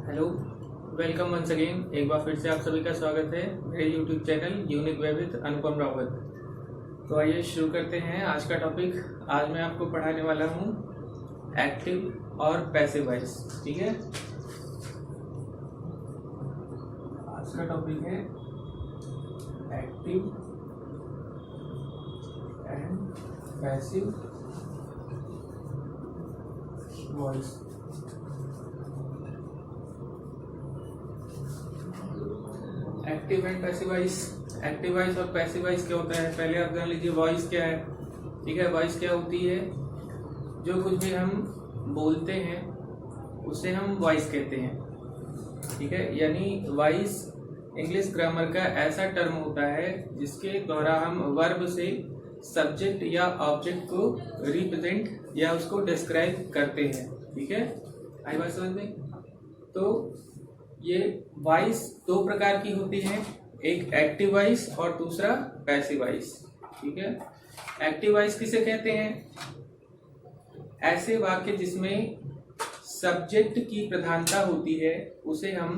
Hello, welcome once again. एक बार फिर से आप सभी का स्वागत है मेरे YouTube channel unique way with Anupam Rawat. तो आइए शुरू करते हैं आज का टॉपिक। आज मैं आपको पढ़ाने वाला हूँ एक्टिव और पैसिव वॉइस। ठीक है, आज का टॉपिक है active and passive voice. Active and passive voice. Active voice और पैसिव वॉइस क्या होता है, पहले आप जान लीजिए वॉइस क्या है। ठीक है, वॉइस क्या होती है, जो कुछ भी हम बोलते हैं उसे हम वॉइस कहते हैं। ठीक है, यानी वॉइस इंग्लिश ग्रामर का ऐसा टर्म होता है जिसके द्वारा हम वर्ब से सब्जेक्ट या ऑब्जेक्ट को रिप्रेजेंट या उसको डिस्क्राइब करते हैं। ठीक है, आई बात समझ में। तो ये वॉइस दो प्रकार की होती है, एक एक्टिव वॉइस और दूसरा पैसिव वॉइस। ठीक है, एक्टिव वॉइस किसे कहते हैं, ऐसे वाक्य जिसमें सब्जेक्ट की प्रधानता होती है उसे हम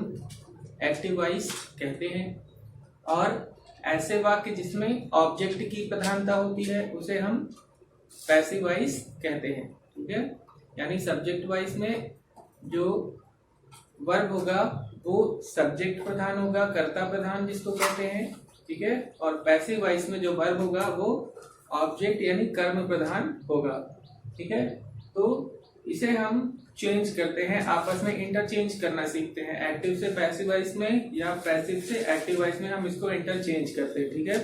एक्टिव वॉइस कहते हैं, और ऐसे वाक्य जिसमें ऑब्जेक्ट की प्रधानता होती है उसे हम पैसिव वॉइस कहते हैं। ठीक है, यानी सब्जेक्ट वॉइस में जो वर्ब होगा वो सब्जेक्ट प्रधान होगा, कर्ता प्रधान जिसको कहते हैं। ठीक है, और पैसिव वॉइस में जो वर्ब होगा वो ऑब्जेक्ट यानी कर्म प्रधान होगा। ठीक है, तो इसे हम चेंज करते हैं, आपस में इंटरचेंज करना सीखते हैं। एक्टिव से पैसिव वॉइस में या पैसिव से एक्टिव वॉइस में हम इसको इंटरचेंज करते हैं। ठीक है,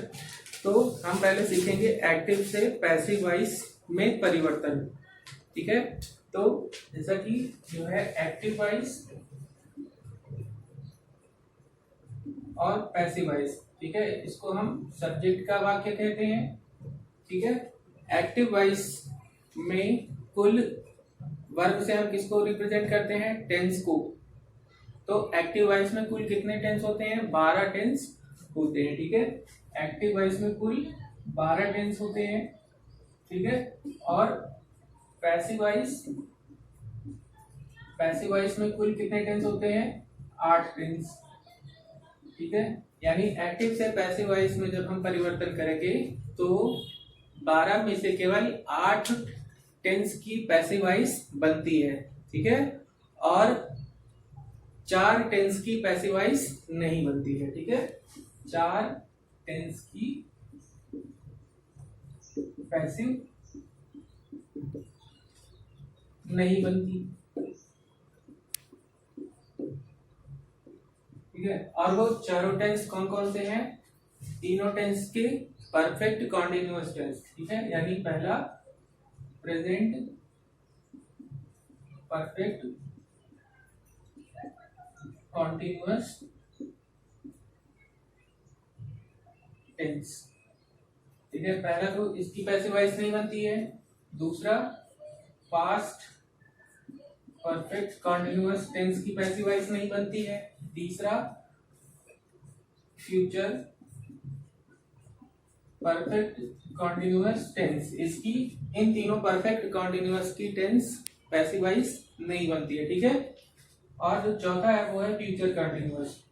तो हम पहले सीखेंगे एक्टिव से पैसिव वॉइस में परिवर्तन। ठीक है, तो जैसा कि जो है एक्टिव वॉइस और पैसिव वॉइस, ठीक है, इसको हम सब्जेक्ट का वाक्य कहते हैं। ठीक है, एक्टिव वॉइस में कुल वर्ब से हम किसको रिप्रेजेंट करते हैं, टेंस को। तो एक्टिव वॉइस में कुल कितने टेंस होते हैं, 12 टेंस होते हैं। ठीक है, एक्टिव वॉइस में कुल 12 टेंस होते हैं। ठीक है, और पैसिव वॉइस में कुल कितने टेंस होते हैं, 8 टेंस। ठीक है, यानी एक्टिव से पैसिव वॉइस में जब हम परिवर्तन करेंगे तो 12 में से केवल 8 टेंस की पैसिव वॉइस बनती है। ठीक है, और 4 टेंस की पैसिव वॉइस नहीं बनती है। ठीक है, 4 टेंस की पैसिव नहीं बनती। ठीक है, और वो चारों टेंस कौन कौन से हैं, तीनों टेंस के परफेक्ट कॉन्टिन्यूअस टेंस। ठीक है, यानी पहला प्रेजेंट परफेक्ट कॉन्टिन्यूअस टेंस। ठीक है, पहला तो इसकी पैसिव वॉइस नहीं बनती है। दूसरा पास्ट परफेक्ट कॉन्टिन्यूअस टेंस की पैसिव वॉइस नहीं बनती है। तीसरा फ्यूचर परफेक्ट कॉन्टिन्यूअस टेंस, इसकी इन तीनों परफेक्ट कॉन्टिन्यूअस की टेंस पैसिव वॉइस नहीं बनती है। ठीक है, और जो चौथा है वो है फ्यूचर कॉन्टिन्यूअस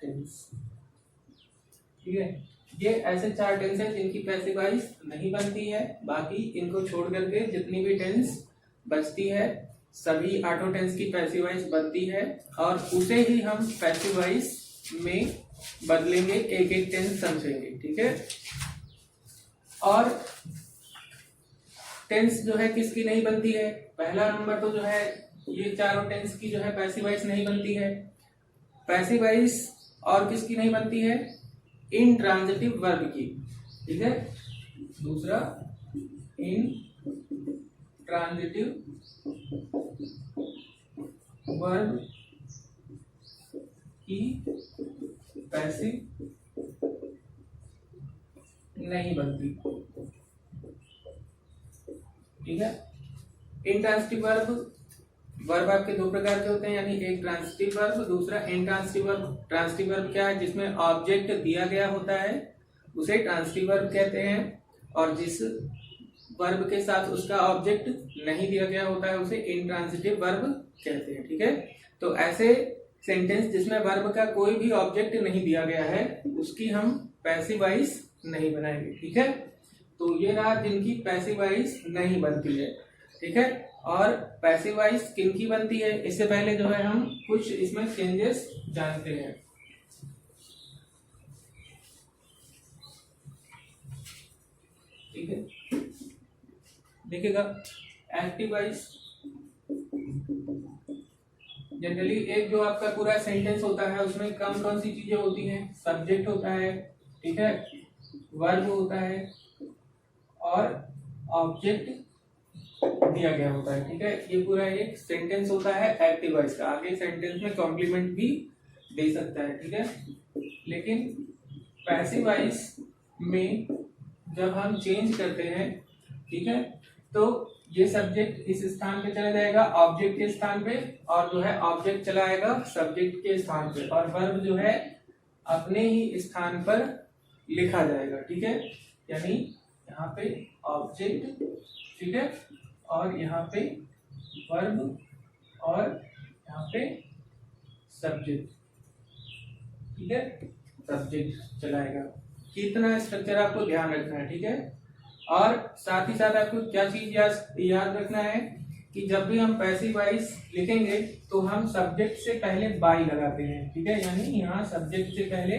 टेंस। ठीक है, ये ऐसे 4 टेंस हैं जिनकी पैसिव वॉइस नहीं बनती है। बाकी इनको छोड़ करके जितनी भी टेंस बचती है सभी 8 टेंस की पैसिव वॉइस बनती है, और उसे ही हम पैसिव वॉइस में बदलेंगे, एक एक टेंस समझेंगे। ठीक है, और टेंस जो है किसकी नहीं बनती है, पहला नंबर तो जो है ये चारों टेंस की जो है पैसिव वॉइस नहीं बनती है। पैसिव वॉइस और किसकी नहीं बनती है, इंट्रांजिटिव वर्ब की। ठीक है, दूसरा इंट्रांजिटिव वर्ब की पैसिव नहीं बनती। ठीक है, इंट्रांजिटिव वर्ब आपके दो प्रकार के होते हैं, यानी एक ट्रांजिटिव वर्ब, दूसरा इंट्रांजिटिव वर्ब। ट्रांजिटिव वर्ब क्या है, जिसमें ऑब्जेक्ट दिया गया होता है उसे ट्रांसिटिव वर्ब कहते हैं, और जिस वर्ब के साथ उसका ऑब्जेक्ट नहीं दिया गया होता है उसे इंट्रांसिटिव वर्ब कहते हैं। ठीक है, तो ऐसे सेंटेंस जिसमें वर्ब का कोई भी ऑब्जेक्ट नहीं दिया गया है उसकी हम पैसिव वॉइस नहीं बनाएंगे। ठीक है, तो ये रहा जिनकी पैसिव वॉइस नहीं बनती है। ठीक है, और पैसिव वॉइस किनकी बनती है इससे पहले जो है हम कुछ इसमें चेंजेस जानते हैं। ठीक है, देखिएगा एक्टिव वॉइस जनरली एक जो आपका पूरा सेंटेंस होता है उसमें कौन सी चीजें होती हैं, सब्जेक्ट होता है, ठीक है, वर्ब होता है और ऑब्जेक्ट दिया गया होता है। ठीक है, ये पूरा एक सेंटेंस होता है एक्टिव वॉइस का। आगे सेंटेंस में कॉम्प्लीमेंट भी दे सकता है। ठीक है, लेकिन पैसिव वॉइस में जब हम चेंज करते हैं, ठीक है, तो ये सब्जेक्ट इस स्थान पे चला जाएगा ऑब्जेक्ट के स्थान पे, और जो है ऑब्जेक्ट चला आएगा सब्जेक्ट के स्थान पे, और वर्ब जो है अपने ही स्थान पर लिखा जाएगा। ठीक है, यानी यहाँ पे ऑब्जेक्ट, ठीक है, और यहाँ पे वर्ब और यहाँ पे सब्जेक्ट। ठीक है, सब्जेक्ट चलाएगा। कितना स्ट्रक्चर आपको ध्यान रखना है। ठीक है, और साथ ही साथ आपको क्या चीज याद रखना है कि जब भी हम पैसिव वॉइस लिखेंगे तो हम सब्जेक्ट से पहले बाई लगाते हैं। ठीक है, यानी यहाँ सब्जेक्ट से पहले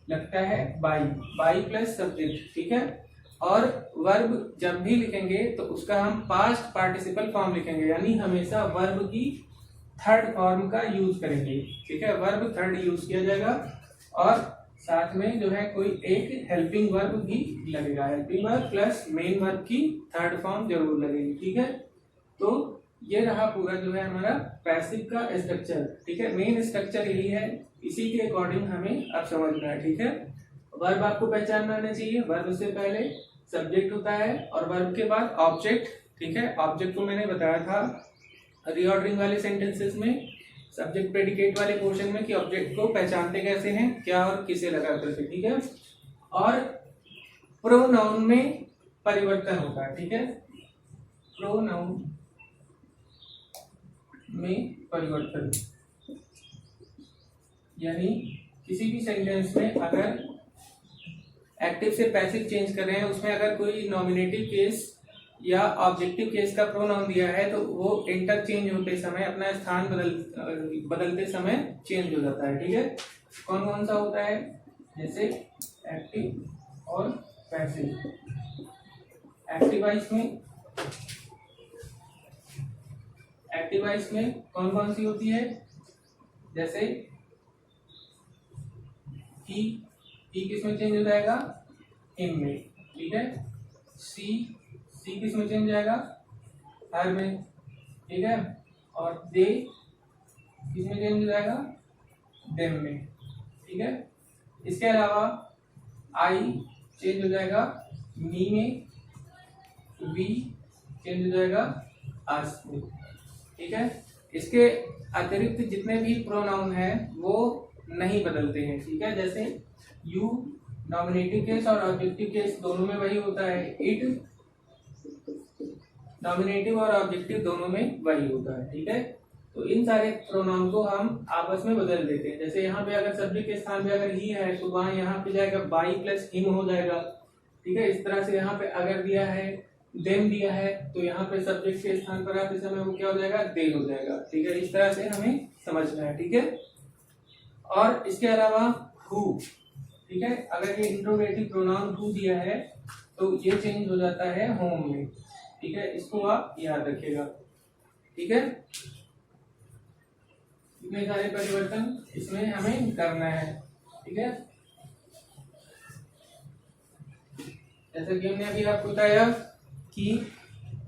लगता है बाई प्लस सब्जेक्ट। ठीक है, और वर्ब जब भी लिखेंगे तो उसका हम पास्ट पार्टिसिपल फॉर्म लिखेंगे, यानी हमेशा वर्ब की थर्ड फॉर्म का यूज करेंगे। ठीक है, वर्ब थर्ड यूज किया जाएगा, और साथ में जो है कोई एक हेल्पिंग वर्ब भी लगेगा। Helping verb plus main verb की थर्ड फॉर्म जरूर लगेगी। ठीक है, तो ये रहा पूरा जो है हमारा पैसिव का स्ट्रक्चर। ठीक है, मेन स्ट्रक्चर यही है, इसी के अकॉर्डिंग हमें अब समझना है। ठीक है, वर्ब आपको पहचानना आना चाहिए। वर्ब से पहले सब्जेक्ट होता है और वर्ब के बाद ऑब्जेक्ट। ठीक है, ऑब्जेक्ट को मैंने बताया था रीऑर्डरिंग वाले सेंटेंसेस में, सब्जेक्ट प्रेडिकेट वाले पोर्शन में, कि ऑब्जेक्ट को पहचानते कैसे हैं, क्या और किसे लगा करके। ठीक है, और प्रोनाउन में परिवर्तन होता है। ठीक है, प्रोनाउन में परिवर्तन, यानी किसी भी सेंटेंस में अगर एक्टिव से पैसिव चेंज कर रहे हैं, उसमें अगर कोई नॉमिनेटिव केस या ऑब्जेक्टिव केस का प्रोनाउन दिया है तो वो इंटरचेंज होते समय अपना स्थान बदलते समय चेंज हो जाता है। ठीक है, कौन कौन सा होता है, जैसे एक्टिव और पैसिव। एक्टिव वॉइस में कौन कौन सी होती है, जैसे ही किस में चेंज हो जाएगा, हिम में। ठीक है, सी किस में चेंज हो जाएगा, हर में। ठीक है, और दे किस में चेंज हो जाएगा, देम में। ठीक है, इसके अलावा आई चेंज हो जाएगा मी में, वी चेंज हो जाएगा आस में। ठीक है, इसके अतिरिक्त जितने भी प्रोनाउन हैं वो नहीं बदलते हैं। ठीक है, जैसे यू नॉमिनेटिव केस और ऑब्जेक्टिव केस दोनों में वही होता है, इट नॉमिनेटिव और ऑब्जेक्टिव दोनों में वही होता है। ठीक है, तो इन सारे प्रोनाउन को हम आपस में बदल देते हैं। जैसे यहाँ पे अगर सब्जेक्ट के स्थान पे अगर ही है तो वहां यहाँ पे जाएगा बाई प्लस हिम हो जाएगा। ठीक है, इस तरह से यहाँ पे अगर दिया है देम दिया है तो यहाँ पे सब्जेक्ट के स्थान पर आते समय वो क्या हो जाएगा, दे हो जाएगा। ठीक है, इस तरह से हमें समझना है। ठीक है, और इसके अलावा हु। ठीक है, अगर ये इंट्रोगेटिव प्रोनाउन हु दिया है तो ये चेंज हो जाता है होम में। ठीक है, इसको आप याद रखिएगा। ठीक है, इतने सारे परिवर्तन इसमें हमें करना है। ठीक है, जैसा कि हमने अभी आपको बताया कि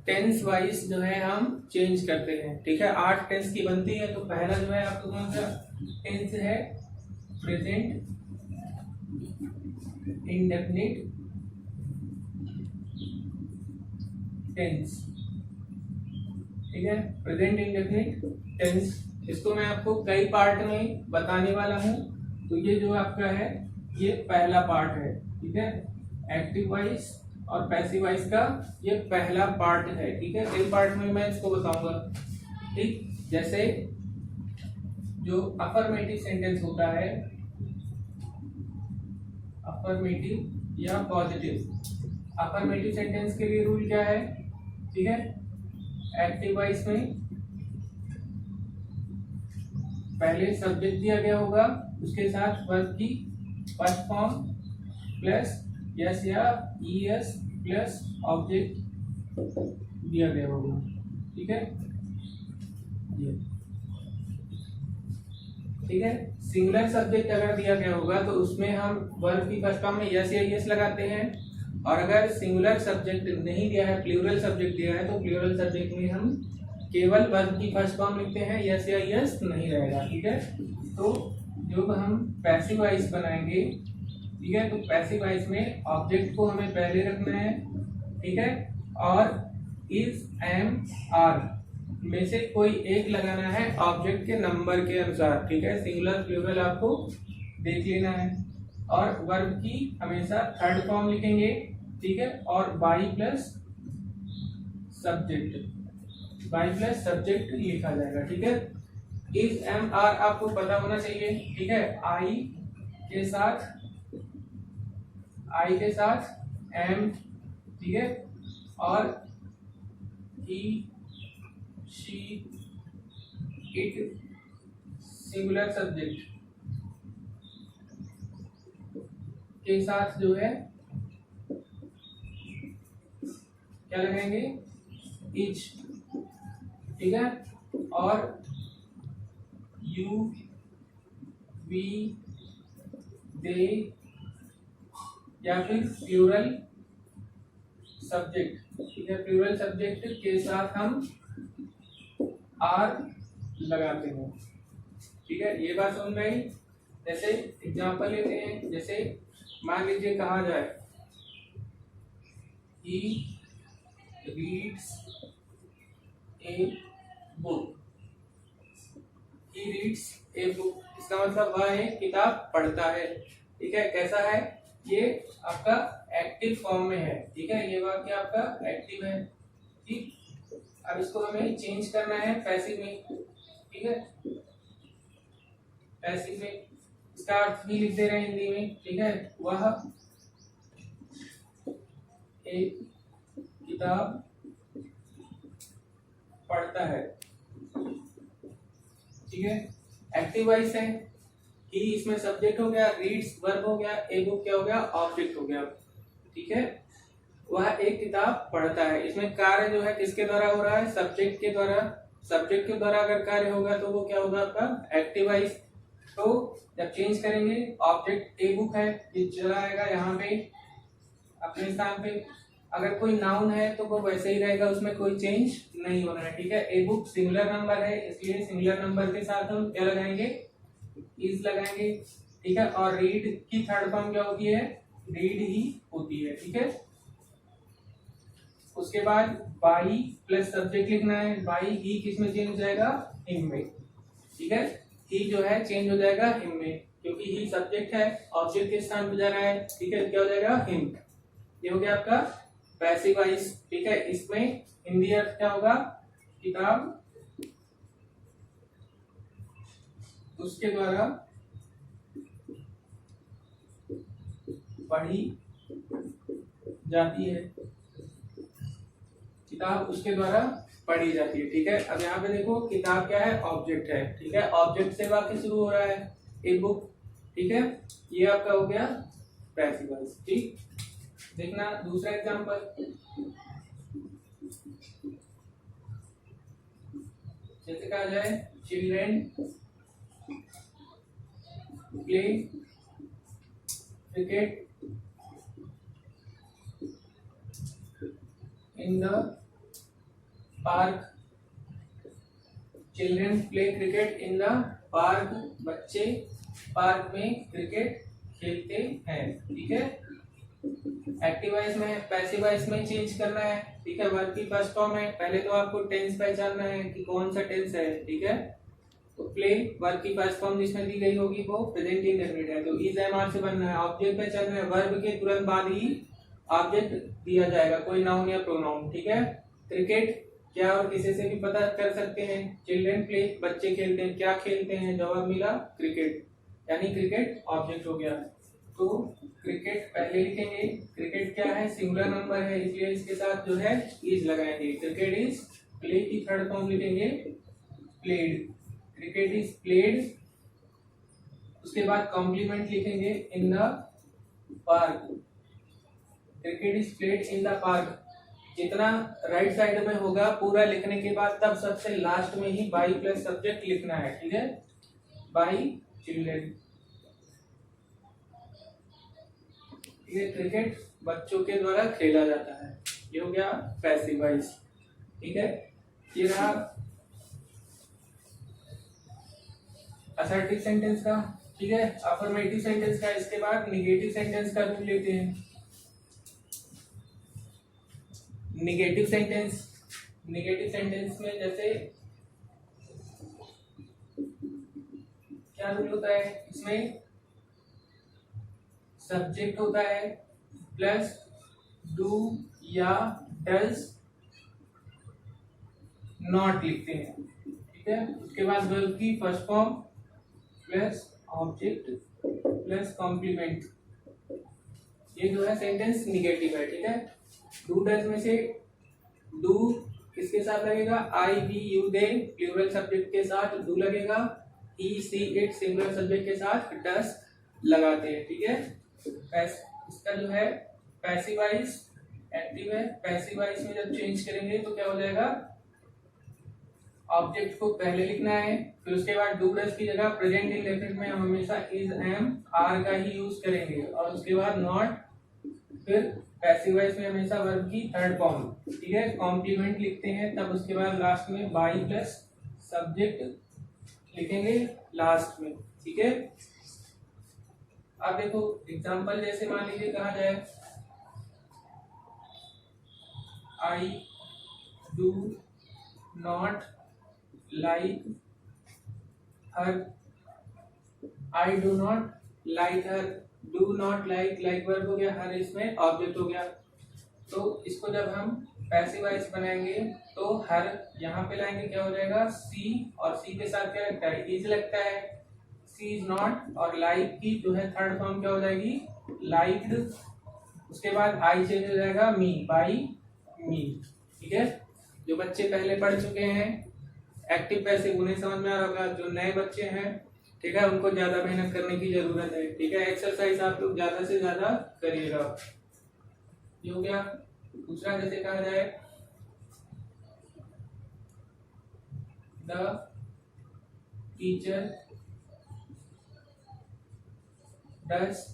टेंस वाइज जो है हम चेंज करते हैं। ठीक है, 8 टेंस की बनती है, तो पहला जो है आपको कौन सा टेंस है, प्रेजेंट इंडेफिनिट टेंस। ठीक है, प्रेजेंट इंडेफिनिट टेंस, इसको मैं आपको कई पार्ट में बताने वाला हूं। तो ये जो आपका है ये पहला पार्ट है। ठीक है। एक्टिव वॉइस और पैसिव वॉइस का ये पहला पार्ट है, ठीक है। अगले पार्ट में मैं इसको बताऊंगा, ठीक। जैसे जो अफर्मेटिव सेंटेंस होता है, अफर्मेटिव या पॉजिटिव। अफर्मेटिव सेंटेंस के लिए रूल क्या है, ठीक है। एक्टिव वॉइस में पहले सब्जेक्ट दिया गया होगा, उसके साथ वर्ब की फर्स्ट फॉर्म प्लस यस या ईएस प्लस ऑब्जेक्ट दिया गया होगा, ठीक है। ठीक है। सिंगुलर सब्जेक्ट अगर दिया गया होगा तो उसमें हम वर्ब की फर्स्ट फॉर्म में यस या ईएस लगाते हैं, और अगर सिंगुलर सब्जेक्ट नहीं दिया है, प्लूरल सब्जेक्ट दिया है, तो प्लूरल सब्जेक्ट में हम केवल वर्ब की फर्स्ट फॉर्म लिखते हैं, यस या ईएस नहीं रहेगा, ठीक है। तो जब हम पैसिव वॉइस बनाएंगे, ठीक है, तो पैसिव वॉइस में ऑब्जेक्ट को हमें पहले रखना है, ठीक है, और इज, एम, आर में से कोई एक लगाना है ऑब्जेक्ट के नंबर के अनुसार, ठीक है। सिंगुलर प्लूरल आपको देख लेना है, और वर्ब की हमेशा थर्ड फॉर्म लिखेंगे, ठीक है, और बाई प्लस सब्जेक्ट लिखा जाएगा, ठीक है। इज, एम, आर आपको पता होना चाहिए, ठीक है। आई के साथ एम, ठीक है, और ही, शी, इट सिंगुलर सब्जेक्ट के साथ जो है क्या लगाएंगे, इच, ठीक है, और यू, वी, दे, या फिर प्लूरल सब्जेक्ट, ठीक है। प्लूरल सब्जेक्ट के साथ हम आर लगाते हैं, ठीक है। ये बात समझ में आई। जैसे एग्जांपल लेते हैं, जैसे मान लीजिए कहा जाए ही रीड्स ए बुक, इसका मतलब वह एक किताब पढ़ता है, ठीक है। कैसा है ये, आपका एक्टिव फॉर्म में है, ठीक है। ये वाक्य आपका एक्टिव है, ठीक। अब इसको हमें चेंज करना है पैसिव में, ठीक है। पैसिव में इसका अर्थ भी लिख दे रहे हैं हिंदी में, ठीक है। वह एक किताब पढ़ता है, ठीक है। एक्टिव वॉइस है, ही इसमें सब्जेक्ट हो गया, रीड्स वर्ब हो गया, ए बुक क्या हो गया, ऑब्जेक्ट हो गया, ठीक है। वह एक किताब पढ़ता है, इसमें कार्य जो है किसके द्वारा हो रहा है, सब्जेक्ट के द्वारा। सब्जेक्ट के द्वारा अगर कार्य होगा तो वो क्या होगा, आपका एक्टिव वॉइस। तो जब चेंज करेंगे, ऑब्जेक्ट ए बुक है, ये चला आएगा यहाँ पे अपने स्थान पे। अगर कोई नाउन है तो वो वैसे ही रहेगा, उसमें कोई चेंज नहीं होना है, ठीक है। ए बुक सिंगुलर नंबर है, इसलिए सिंगुलर नंबर के साथ हम क्या लगाएंगे, इज लगाएंगे, ठीक है। और रीड की थर्ड फॉर्म क्या होती है, रीड ही होती है, ठीक है। उसके बाद बाई प्लस सब्जेक्ट लिखना है। बाई ही किस में चेंज हो जाएगा, हिम में, ठीक है। ही जो है चेंज हो जाएगा हिम में, क्योंकि ही सब्जेक्ट है, ऑब्जेक्ट के स्थान पर जा रहा है, ठीक है। क्या हो जाएगा, हिम। ये हो गया आपका पैसिव वॉइस, ठीक है। इसमें हिंदी अर्थ क्या होगा, किताब उसके द्वारा पढ़ी जाती है, किताब उसके द्वारा पढ़ी जाती है, ठीक है। अब यहाँ पे देखो किताब क्या है, ऑब्जेक्ट है, ठीक है। ऑब्जेक्ट से वाक्य शुरू हो रहा है, ए बुक, ठीक है। ये आपका हो गया पैसिव वॉइस, ठीक। देखना दूसरा एग्जांपल, जैसे कहा जाए children play cricket in the park. Children play cricket in the park, बच्चे पार्क में क्रिकेट खेलते हैं, ठीक है। एक्टिव वॉइस में, पैसिव वॉइस में चेंज करना है, ठीक है। वर्ब की फर्स्ट फॉर्म है, पहले तो आपको टेंस पहचानना है कि कौन सा टेंस है, ठीक है। तो प्ले वर्ब की फर्स्ट फॉर्म जिसमें दी गई होगी वो प्रेजेंट इंडेफिनिट है, तो इज एम आर से बनना है। ऑब्जेक्ट पे चल रहे हैं, वर्ब के तुरंत बाद ही ऑब्जेक्ट दिया जाएगा, कोई नाउन या प्रोनाउन, ठीक है। क्रिकेट क्या और किसी से भी पता कर सकते हैं। चिल्ड्रन प्ले, बच्चे खेलते हैं। क्या खेलते हैं, जवाब मिला क्रिकेट, यानी क्रिकेट ऑब्जेक्ट हो गया। तो क्रिकेट पहले लिखेंगे। क्रिकेट क्या है, सिंगुलर नंबर है, इसलिए इसके साथ जो है इज लगाएंगे। क्रिकेट इज प्ले की थर्ड फॉर्म लिखेंगे प्लेड। क्रिकेट इज प्लेड, उसके बाद कॉम्प्लीमेंट लिखेंगे in the park. Cricket is played in the park, जितना राइट साइड में होगा पूरा लिखने के बाद तब सबसे लास्ट में ही बाई प्लस सब्जेक्ट लिखना है, ठीक है। बाई चिल्ड्रन, ये क्रिकेट बच्चों के द्वारा खेला जाता है। ये हो गया पैसिव वॉइस, ठीक है। ये रहा असर्टिव सेंटेंस का, ठीक है, अफर्मेटिव सेंटेंस का। इसके बाद निगेटिव सेंटेंस का रूल लेते हैं। निगेटिव सेंटेंस, निगेटिव सेंटेंस में जैसे क्या रूल होता है, इसमें सब्जेक्ट होता है प्लस डू या डज नॉट लिखते हैं, ठीक है। उसके बाद वर्ब की first form plus object plus complement, ये जो है सेंटेंस निगेटिव है, ठीक है। डू डज में से डू किसके साथ लगेगा, I we you they plural subject के साथ डू लगेगा। He she it singular subject के साथ डज लगाते हैं, ठीक है। इसका जो है पैसिव वॉइस एक्टिव है। पैसिव वॉइस में जब चेंज करेंगे तो क्या हो जाएगा, ऑब्जेक्ट को पहले लिखना है, फिर उसके बाद डू डज की जगह प्रेजेंट इंडेफिनिट में हम हमेशा इज एम आर का ही यूज करेंगे, और उसके बाद नॉट, फिर पैसिव वॉइस में हमेशा वर्ब की थर्ड फॉर्म, ठीक है। कॉम्प्लीमेंट लिखते हैं, तब उसके बाद लास्ट में बाई प्लस सब्जेक्ट लिखेंगे लास्ट में, ठीक है। अब देखो एग्जांपल, जैसे मान लीजिए कहा जाए I do not like her, I do not like her, do not like, like verb हो गया, हर इसमें ऑब्जेक्ट हो गया। तो इसको जब हम पैसिव वॉइस बनाएंगे तो हर यहाँ पे लाएंगे, क्या हो जाएगा सी, और सी के साथ क्या लगता है, इज लगता है, सी इज नॉट, और लाइक की जो है थर्ड फॉर्म क्या हो जाएगी लाइक्ड, उसके बाद आई चेंज हो जाएगा मी, बाई मी, ठीक है। जो बच्चे पहले पढ़ चुके हैं एक्टिव पैसिव उन्हें समझ में आ रहा होगा, जो नए बच्चे हैं, ठीक है, उनको ज्यादा मेहनत करने की जरूरत है, ठीक है। एक्सरसाइज आप लोग ज्यादा से ज्यादा करिएगा। ये हो गया। दूसरा जैसे कहा जाए the teacher does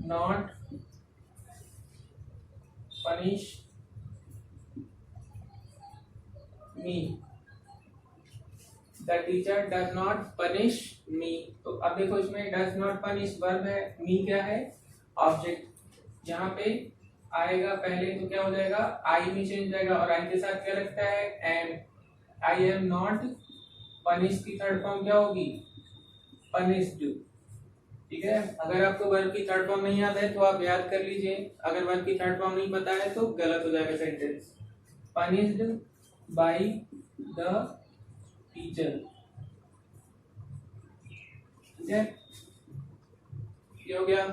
not punish me, the teacher does not punish me. तो अब देखो इसमें डज नॉट पनिश वर्ब है, मी क्या है ऑब्जेक्ट, यहाँ पे आएगा पहले तो क्या हो जाएगा आई में चेंज जाएगा, और आई के साथ क्या लगता है am, I am not, punish की थर्ड फॉर्म क्या होगी पनिश्ड, ठीक है। अगर आपको वर्ब की थर्ड फॉर्म नहीं याद है तो आप याद कर लीजिए, अगर वर्ब की थर्ड फॉर्म नहीं पता है तो गलत हो जाएगा sentence. Punished by the teacher, ठीक है, ये हो गया,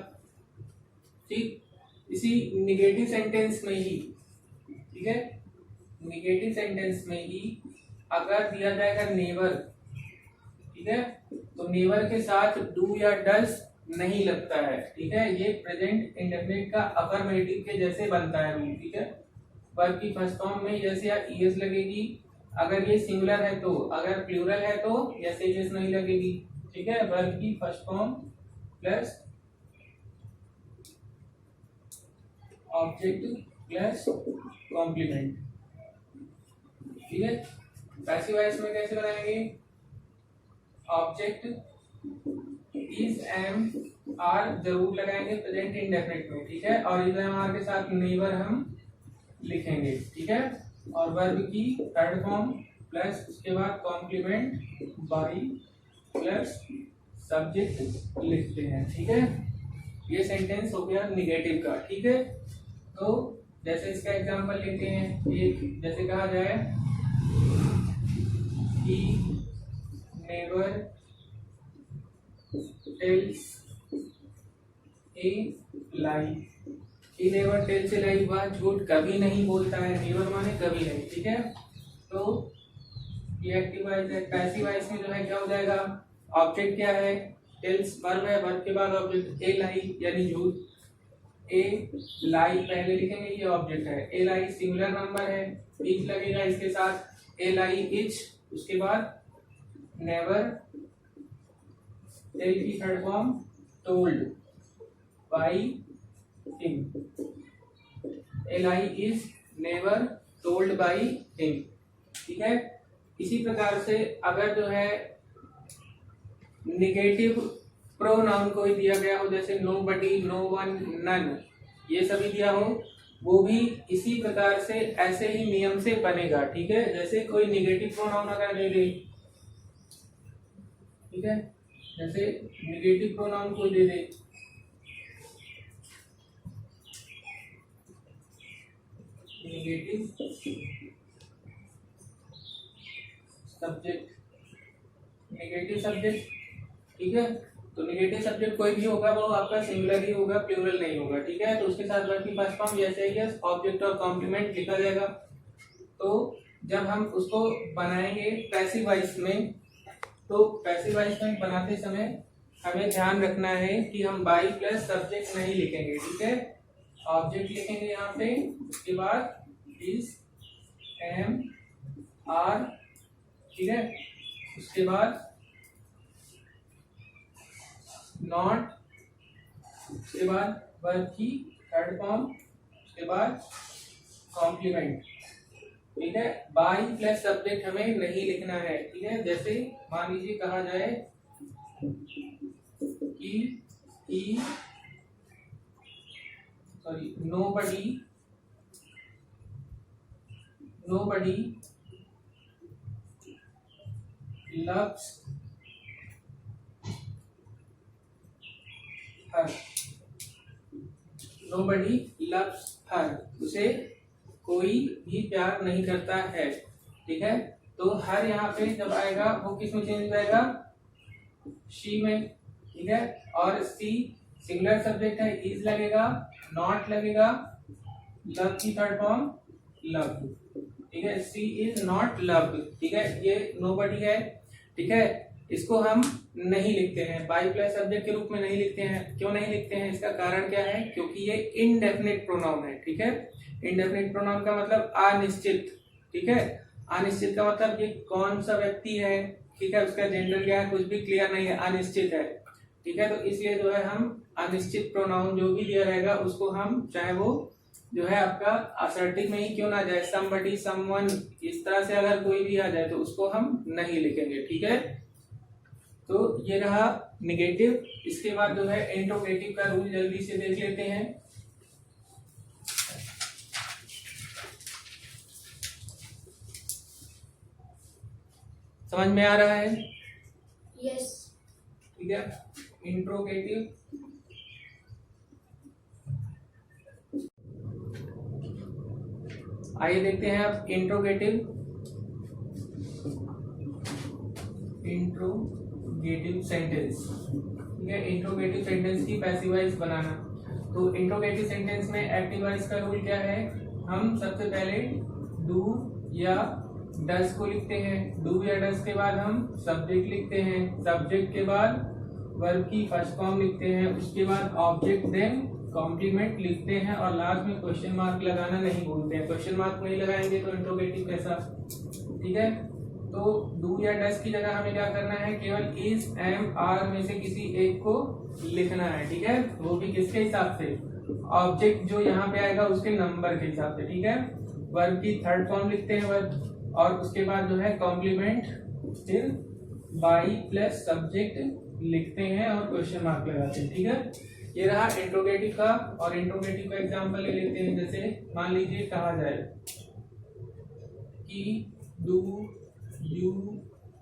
ठीक। इसी निगेटिव सेंटेंस में ही, ठीक है, निगेटिव सेंटेंस में ही अगर दिया जाएगा नेवर, ठीक है, तो नेवर के साथ डू या डज नहीं लगता है, ठीक है। ये प्रेजेंट इंडेफिनिट का अफर्मेटिव के जैसे बनता है रूल, ठीक है। वर्ब की फर्स्ट फॉर्म में जैसे ईएस लगेगी, अगर ये सिंगुलर है तो, अगर प्लूरल है तो जैसे ईएस नहीं लगेगी, ठीक है। वर्ब की first form plus object plus complement, ठीक है। पैसिव वॉइस में कैसे बनाएंगे, ऑब्जेक्ट इज एम आर जरूर लगाएंगे प्रेजेंट इंडेफिनिट में, ठीक है, और इज एम आर के साथ नेवर हम लिखेंगे, ठीक है। और वर्ब की थर्ड फॉर्म प्लस उसके बाद कॉम्प्लीमेंट बाई प्लस सब्जेक्ट लिखते हैं। ठीक है, ये सेंटेंस हो गया निगेटिव का। ठीक है, तो जैसे इसका एग्जांपल लेते हैं, एक जैसे कहा जाए he never tells a lie, he never tells a lie, वह झूठ कभी नहीं बोलता है। नेवर माने कभी नहीं। ठीक है, तो ये एक्टिव वॉइस है। पैसिव वॉइस में जो है क्या हो जाएगा, ऑब्जेक्ट क्या है, टेल्स वर्ब है, वर्ब के बाद ऑब्जेक्ट ए लाई यानी झूठ, ए लाई पहले लिखेंगे, ये ऑब्जेक्ट है। ए लाई सिंगुलर नंबर है, इज लगेगा इसके साथ, ए लाई इज, उसके बाद नेवर, टेल की third form told by him, A lie is never told by him. ठीक है, इसी प्रकार से अगर जो है निगेटिव प्रोनाउन कोई दिया गया हो, जैसे नो बडी, नो वन, नन, ये सभी दिया हो, वो भी इसी प्रकार से ऐसे ही नियम से बनेगा। ठीक है, जैसे कोई निगेटिव प्रोनाउन अगर दे दे, ठीक है, जैसे निगेटिव प्रोनाउन कोई दे दे, निगेटिव सब्जेक्ट, निगेटिव सब्जेक्ट। ठीक है, तो निगेटिव सब्जेक्ट कोई भी होगा वो आपका सिंगुलर ही होगा, प्लूरल नहीं होगा। ठीक है, तो उसके साथ वर्ब की फर्स्ट फॉर्म जैसे ही ऑब्जेक्ट और कॉम्प्लीमेंट लिखा जाएगा। तो जब हम उसको बनाएंगे पैसिव वॉइस में, तो पैसिव वॉइस में बनाते समय हमें ध्यान रखना है कि हम बाई प्लस सब्जेक्ट नहीं लिखेंगे। ठीक है, ऑब्जेक्ट लिखेंगे यहाँ पे, उसके बाद इज, एम, आर। ठीक है, उसके बाद नॉट, उसके बाद वर्ब की थर्ड फॉर्म, उसके बाद कॉम्प्लीमेंट। ठीक है, बाई प्लस सब्जेक्ट हमें नहीं लिखना है। ठीक है, जैसे मान लीजिए कहा जाए कि nobody loves her, nobody loves her, उसे कोई भी प्यार नहीं करता है। ठीक है, तो हर यहाँ पे जब आएगा वो किस में चेंज हो जाएगा, शी में। ठीक है, और सी सिंगुलर सब्जेक्ट है, इज लगेगा, नॉट लगेगा, लव की थर्ड फॉर्म लव। ठीक है, सी इज नॉट लव्ड। ठीक है, ये नोबडी है। ठीक है, इसको हम नहीं लिखते हैं, बाई प्लस सब्जेक्ट के रूप में नहीं लिखते हैं। क्यों नहीं लिखते हैं, इसका कारण क्या है, क्योंकि ये इनडेफिनिट प्रोनाउन है। ठीक है, इनडेफिनिट प्रोनाउन का मतलब अनिश्चित। ठीक है, अनिश्चित का मतलब ये कौन सा व्यक्ति है, ठीक है, उसका जेंडर क्या है, कुछ भी क्लियर नहीं है, अनिश्चित है। ठीक है, तो इसलिए जो है हम अनिश्चित प्रोनाउन जो भी दिया रहेगा उसको हम, चाहे वो जो है आपका असर्टिव में ही क्यों ना जाए, समबडी, समवन, इस तरह से अगर कोई भी आ जाए तो उसको हम नहीं लिखेंगे। ठीक है, तो ये रहा निगेटिव। इसके बाद जो है इंट्रोगेटिव का रूल जल्दी से देख लेते हैं। समझ में आ रहा है? यस। ठीक है, इंट्रोगेटिव, आइए देखते हैं अब इंट्रोगेटिव सेंटेंस। ठीक है, इंट्रोगेटिव सेंटेंस की पैसिव वॉइस बनाना। तो इंट्रोगेटिव सेंटेंस में एक्टिव वॉइस का रूल क्या है, हम सबसे पहले डू या डस को लिखते हैं, डू या डस के बाद हम सब्जेक्ट लिखते हैं, सब्जेक्ट के बाद वर्ब की फर्स्ट फॉर्म लिखते हैं, उसके बाद ऑब्जेक्ट देन कॉम्प्लीमेंट लिखते हैं, और लास्ट में क्वेश्चन मार्क लगाना नहीं भूलते हैं। क्वेश्चन मार्क नहीं लगाएंगे तो इंट्रोगेटिव कैसा। ठीक है, तो डू या डस की जगह हमें क्या करना है, केवल इज, एम, आर में से किसी एक को लिखना है। ठीक है, वो भी किसके हिसाब से, ऑब्जेक्ट जो यहाँ पे आएगा उसके नंबर के हिसाब से। ठीक है, वर्ब की थर्ड फॉर्म लिखते हैं वर्ब, और उसके बाद जो है कॉम्प्लीमेंट फिर बाई प्लस सब्जेक्ट लिखते हैं और क्वेश्चन मार्क लगाते हैं। ठीक है, ये रहा इंट्रोगेटिव का। और इंट्रोगेटिव का एग्जांपल ले लेते हैं। जैसे मान लीजिए कहा जाए कि do you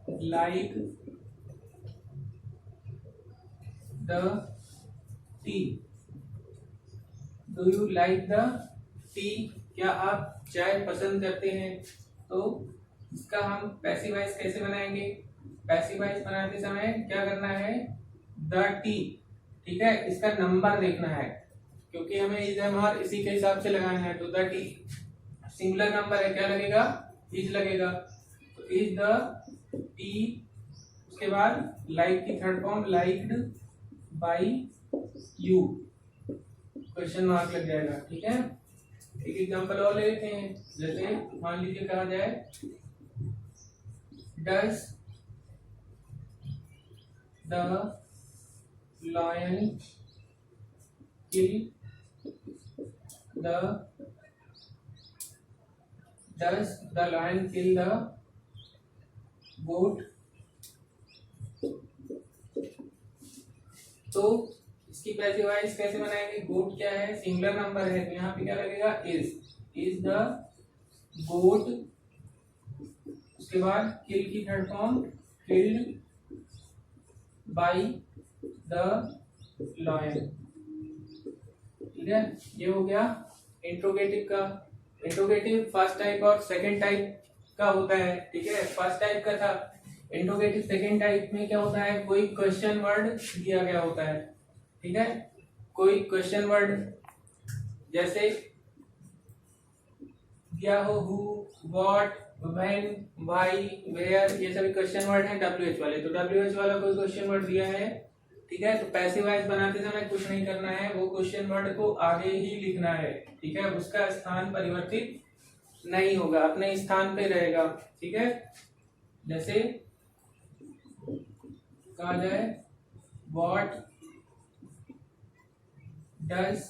like the T, do you like the T, क्या आप चाय पसंद करते हैं। तो इसका हम पैसिव वॉइस कैसे बनाएंगे, पैसिव वॉइस बनाते समय क्या करना है, द टी, ठीक है, इसका नंबर देखना है क्योंकि हमें इज एम और इसी के हिसाब से लगाना है। तो द टी सिंगुलर नंबर है, क्या लगेगा, इज लगेगा, तो इज द टी, उसके बाद लाइक की third form liked by you, question mark लग जाएगा, ठीक है। एक एग्जांपल और ले लेते हैं, जैसे मान लीजिए कहा जाए does the lion kill the, does the lion kill the goat. तो इसकी पैसिव वॉइस कैसे बनाएंगे, गोट क्या है, सिंगुलर नंबर है, तो यहाँ पे क्या लगेगा, इज द गोट, उसके बाद किल की third form killed by the lion, ठीक है। ये हो गया इंट्रोगेटिव का। इंट्रोगेटिव फर्स्ट टाइप और सेकंड टाइप का होता है, ठीक है, फर्स्ट टाइप का था इंट्रोगेटिव। सेकंड टाइप में क्या होता है, कोई क्वेश्चन वर्ड दिया गया होता है, ठीक है, कोई क्वेश्चन वर्ड जैसे दिया हो who, what, when, why, where, ये सभी क्वेश्चन वर्ड हैं WH वाले। तो WH वाला कोई क्वेश्चन वर्ड दिया है, ठीक है, तो पैसिव वॉइस बनाते समय कुछ नहीं करना है, वो क्वेश्चन वर्ड को आगे ही लिखना है, ठीक है, उसका स्थान परिवर्तित नहीं होगा, अपने स्थान पे रहेगा, ठीक है। जैसे कहा जाए what does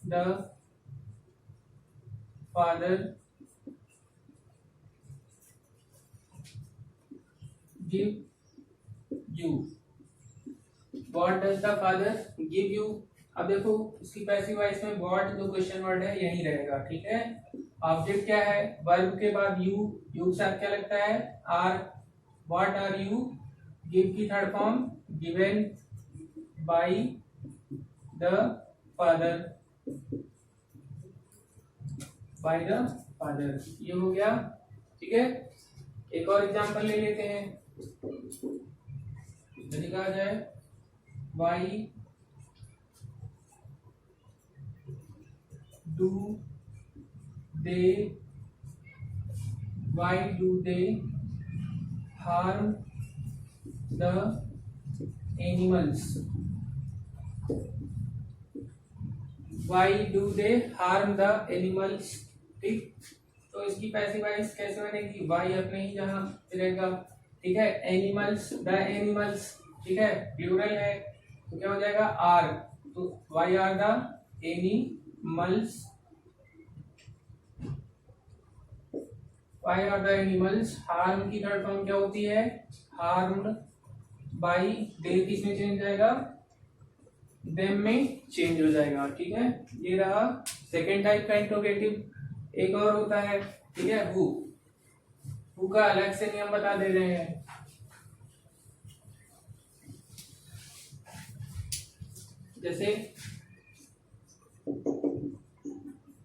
the father give you, what does the father give you. अब देखो इसकी पैसिव वॉइस में व्हाट जो क्वेश्चन वर्ड है यही रहेगा, ठीक है। ऑब्जेक्ट क्या है, वर्ब के बाद यू, यू के साथ क्या लगता है, are, what are you, give की third form given by the father, by the father, ये हो गया, ठीक है। एक और एग्जांपल ले लेते हैं, यदि कहा जाए why do they, why do they harm the animals, why do they harm the animals, ठीक। तो इसकी पैसिव वॉइस कैसे बनेगी, why अपने ही जहां रहेगा, ठीक है, एनिमल्स, द एनिमल्स, ठीक है, प्लूरल है तो क्या हो जाएगा, आर, तो why are the animals, why are the animals, harm की थर्ड फॉर्म क्या होती है, harmed by, दे किस में चेंज जाएगा, them में चेंज हो जाएगा, ठीक है। ये रहा सेकेंड टाइप का इंट्रोगेटिव। एक और होता है, ठीक है, हु का अलग से नियम बता दे रहे हैं, जैसे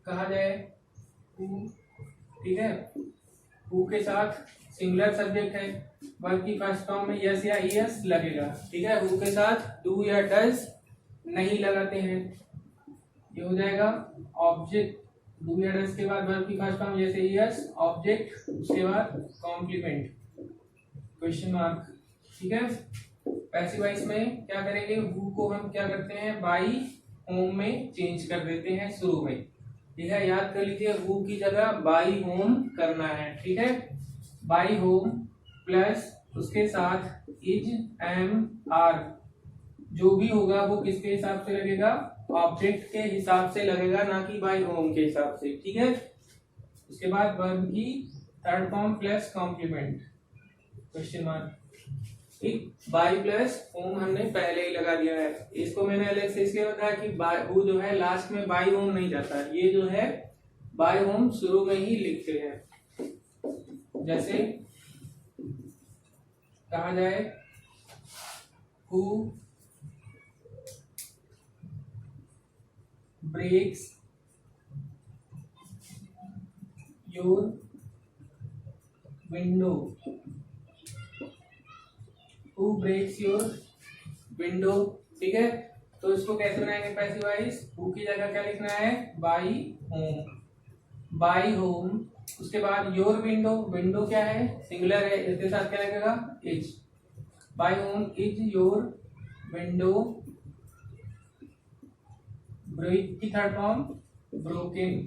कहा जाए हु, ठीक है, हु के साथ सिंगुलर सब्जेक्ट है, वर्ब की फर्स्ट फॉर्म में यस या ईएस लगेगा, ठीक है, हु के साथ डू या डज नहीं लगाते हैं, ये हो जाएगा ऑब्जेक्ट, डू या डज के बाद वर्ब की फर्स्ट फॉर्म जैसे यस, ऑब्जेक्ट, उसके बाद कॉम्प्लीमेंट, क्वेश्चन मार्क, ठीक है। पैसिव वॉइस में क्या करेंगे, हु को हम क्या करते हैं, बाई होम में चेंज कर देते हैं शुरू में, ठीक है, याद कर लीजिए हु की जगह बाई होम करना है, ठीक है, बाई होम प्लस उसके साथ इज, एम, आर, जो भी होगा वो किसके हिसाब से लगेगा, ऑब्जेक्ट के हिसाब से लगेगा, ना कि बाई होम के हिसाब से, ठीक है। उसके बाद वर्ब की third form plus complement, question mark, ठीक, बाई प्लस होम हमने पहले ही लगा दिया है, इसको मैंने अलग से इसलिए बताया कि वो जो है लास्ट में बाई होम नहीं जाता, ये जो है बाई होम शुरू में ही लिखते हैं। जैसे कहा जाए who breaks your window, who breaks your window। ठीक है, तो इसको कैसे बनाएंगे पैसिव वॉइस? हु की जगह क्या लिखना है? By home, by home. उसके बाद योर विंडो, विंडो क्या है? सिंगुलर है, इसके साथ क्या लगेगा? Is. By whom is your window, break की थर्ड फॉर्म ब्रोकन।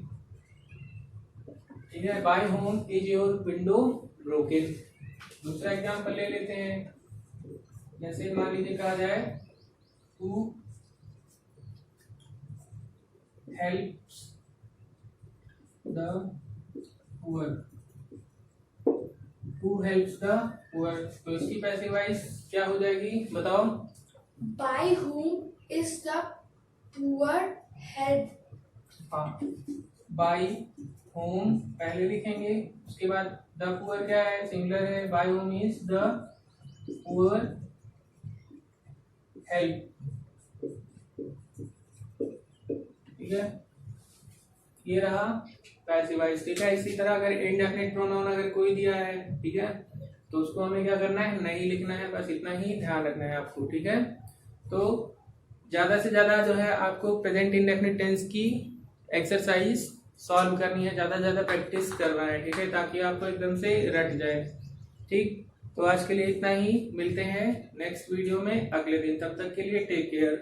ठीक है, by whom is your window broken. दूसरा एग्जाम्पल ले लेते हैं, जैसे मान लीजिए कहा जाए who helps the poor, who helps the poor. तो इसकी पैसिव वॉइस क्या हो जाएगी बताओ? By whom is the poor helped। हाँ, बाई होम पहले लिखेंगे, उसके बाद द पुअर क्या है? सिंगुलर है, by whom is the poor help. ठीक है, ये रहा पैसिव वॉइस। ठीक है, इसी तरह अगर इंडेफिनिट प्रोनाउन अगर कोई दिया है, ठीक है, तो उसको हमें क्या करना है? नहीं लिखना है, बस इतना ही ध्यान रखना है आपको। ठीक है, तो ज्यादा से ज्यादा जो है आपको प्रेजेंट इंडेफिनिट टेंस की एक्सरसाइज सॉल्व करनी है, ज्यादा से ज्यादा प्रैक्टिस करना है। ठीक है, ताकि आपको एकदम से रट जाए। ठीक, तो आज के लिए इतना ही, मिलते हैं नेक्स्ट वीडियो में अगले दिन। तब तक के लिए टेक केयर।